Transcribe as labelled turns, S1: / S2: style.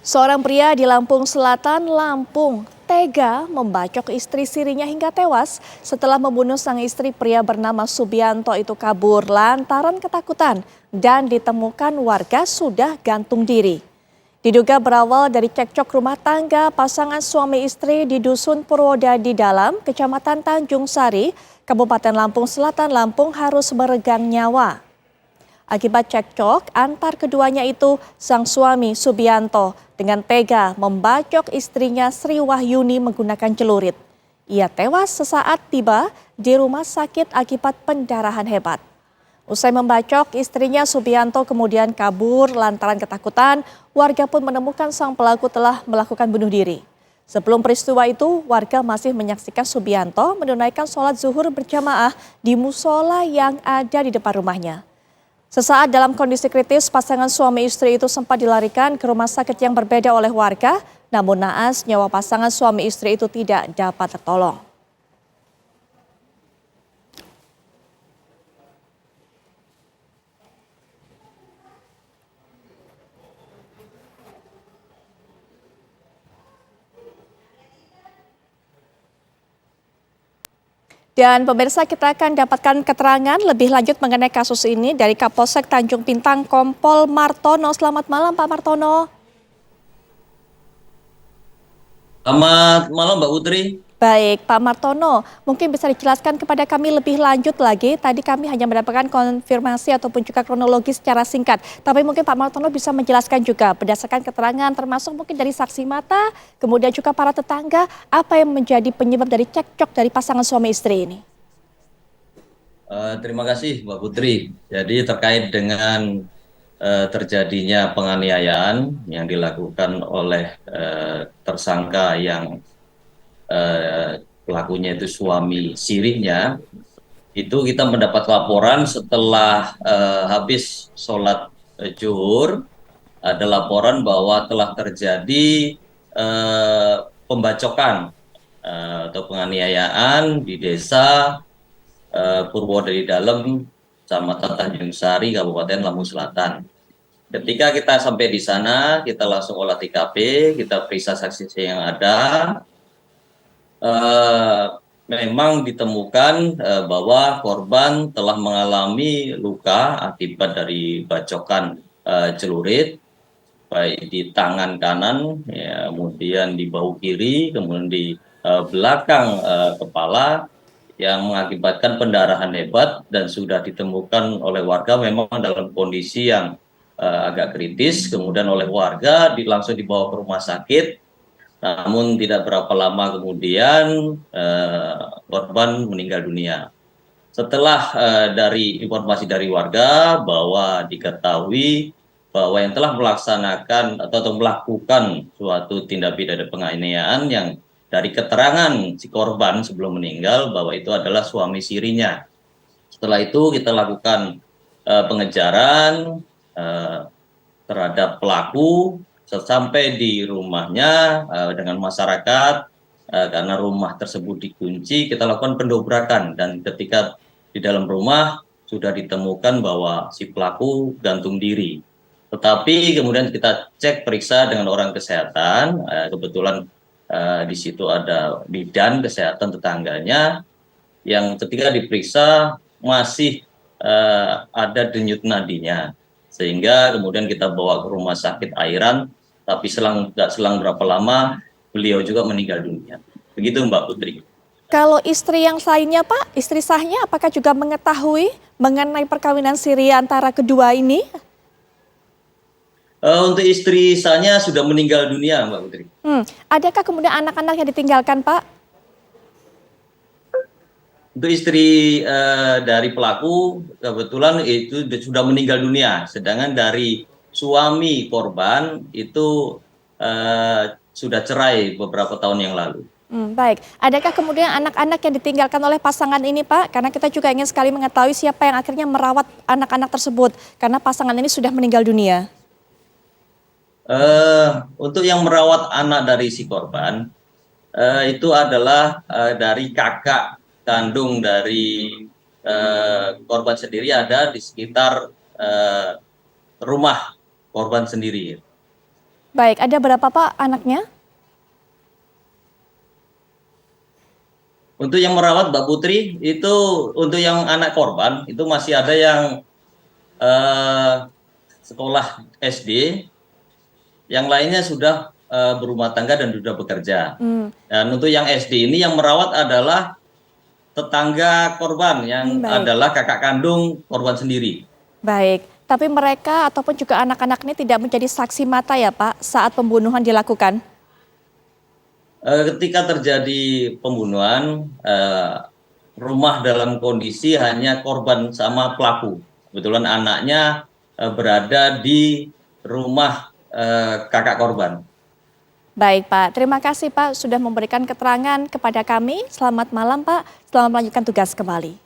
S1: Seorang pria di Lampung Selatan, Lampung, tega membacok istri sirinya hingga tewas setelah membunuh sang istri. Pria bernama Subianto itu kabur lantaran ketakutan dan ditemukan warga sudah gantung diri. Diduga berawal dari cekcok rumah tangga pasangan suami istri di Dusun Purwodadi Dalam, Kecamatan Tanjung Sari, Kabupaten Lampung Selatan. Lampung harus meregang nyawa. Akibat cekcok antar keduanya itu, sang suami Subianto dengan tega membacok istrinya Sri Wahyuni menggunakan celurit. Ia tewas sesaat tiba di rumah sakit akibat pendarahan hebat. Usai membacok istrinya, Subianto kemudian kabur lantaran ketakutan. Warga pun menemukan sang pelaku telah melakukan bunuh diri. Sebelum peristiwa itu, warga masih menyaksikan Subianto menunaikan sholat zuhur berjamaah di musola yang ada di depan rumahnya. Sesaat dalam kondisi kritis, pasangan suami istri itu sempat dilarikan ke rumah sakit yang berbeda oleh warga. Namun naas, nyawa pasangan suami istri itu tidak dapat tertolong. Dan pemirsa, kita akan dapatkan keterangan lebih lanjut mengenai kasus ini dari Kapolsek Tanjung Pintang, Kompol Martono. Selamat malam Pak Martono.
S2: Selamat malam Mbak Putri.
S1: Baik Pak Martono, mungkin bisa dijelaskan kepada kami lebih lanjut lagi. Tadi kami hanya mendapatkan konfirmasi ataupun juga kronologi secara singkat. Tapi mungkin Pak Martono bisa menjelaskan juga berdasarkan keterangan termasuk mungkin dari saksi mata, kemudian juga para tetangga, apa yang menjadi penyebab dari cekcok dari pasangan suami istri ini.
S2: Terima kasih Mbak Putri. Jadi terkait dengan terjadinya penganiayaan yang dilakukan oleh tersangka yang pelakunya itu suami sirinya, itu kita mendapat laporan setelah habis sholat zuhur. Ada laporan bahwa telah terjadi pembacokan atau penganiayaan di desa Purwodadi Dalam, Kecamatan Tanjung Sari, Kabupaten Lampung Selatan. Ketika kita sampai di sana, kita langsung olah TKP, kita periksa saksi yang ada. Memang ditemukan bahwa korban telah mengalami luka akibat dari bacokan celurit, baik di tangan kanan, ya, kemudian di bahu kiri, kemudian di belakang kepala, yang mengakibatkan pendarahan hebat dan sudah ditemukan oleh warga memang dalam kondisi yang agak kritis. Kemudian oleh warga langsung dibawa ke rumah sakit, namun tidak berapa lama kemudian korban meninggal dunia. Setelah dari informasi dari warga bahwa diketahui bahwa yang telah melaksanakan atau melakukan suatu tindak pidana penganiayaan yang dari keterangan si korban sebelum meninggal bahwa itu adalah suami sirinya. Setelah itu kita lakukan pengejaran terhadap pelaku sampai di rumahnya dengan masyarakat, karena rumah tersebut dikunci, kita lakukan pendobrakan dan ketika di dalam rumah sudah ditemukan bahwa si pelaku gantung diri. Tetapi kemudian kita cek periksa dengan orang kesehatan, kebetulan di situ ada bidan kesehatan tetangganya yang ketika diperiksa masih ada denyut nadinya, sehingga kemudian kita bawa ke rumah sakit Airan, tapi nggak selang berapa lama beliau juga meninggal dunia. Begitu Mbak Putri.
S1: Kalau istri yang lainnya Pak, istri sahnya apakah juga mengetahui mengenai perkawinan siri antara kedua ini?
S2: Untuk istri sahnya sudah meninggal dunia Mbak Putri.
S1: Adakah kemudian anak-anak yang ditinggalkan Pak?
S2: Untuk istri dari pelaku kebetulan itu sudah meninggal dunia, sedangkan dari suami korban itu sudah cerai beberapa tahun yang lalu.
S1: Baik, adakah kemudian anak-anak yang ditinggalkan oleh pasangan ini Pak? Karena kita juga ingin sekali mengetahui siapa yang akhirnya merawat anak-anak tersebut, karena pasangan ini sudah meninggal dunia.
S2: Untuk yang merawat anak dari si korban, itu adalah dari kakak kandung dari korban sendiri, ada di sekitar rumah korban sendiri.
S1: Baik, ada berapa Pak anaknya?
S2: Untuk yang merawat Mbak Putri, itu untuk yang anak korban, itu masih ada yang eh, sekolah SD, yang lainnya sudah berumah tangga dan sudah bekerja.
S1: Hmm,
S2: Dan untuk yang SD ini yang merawat adalah tetangga korban, yang
S1: baik,
S2: adalah kakak kandung korban sendiri.
S1: baik. Tapi mereka ataupun juga anak-anak ini tidak menjadi saksi mata ya Pak saat pembunuhan dilakukan?
S2: Ketika terjadi pembunuhan, rumah dalam kondisi hanya korban sama pelaku. Kebetulan anaknya berada di rumah kakak korban.
S1: Baik Pak, terima kasih Pak sudah memberikan keterangan kepada kami. Selamat malam Pak, selamat melanjutkan tugas kembali.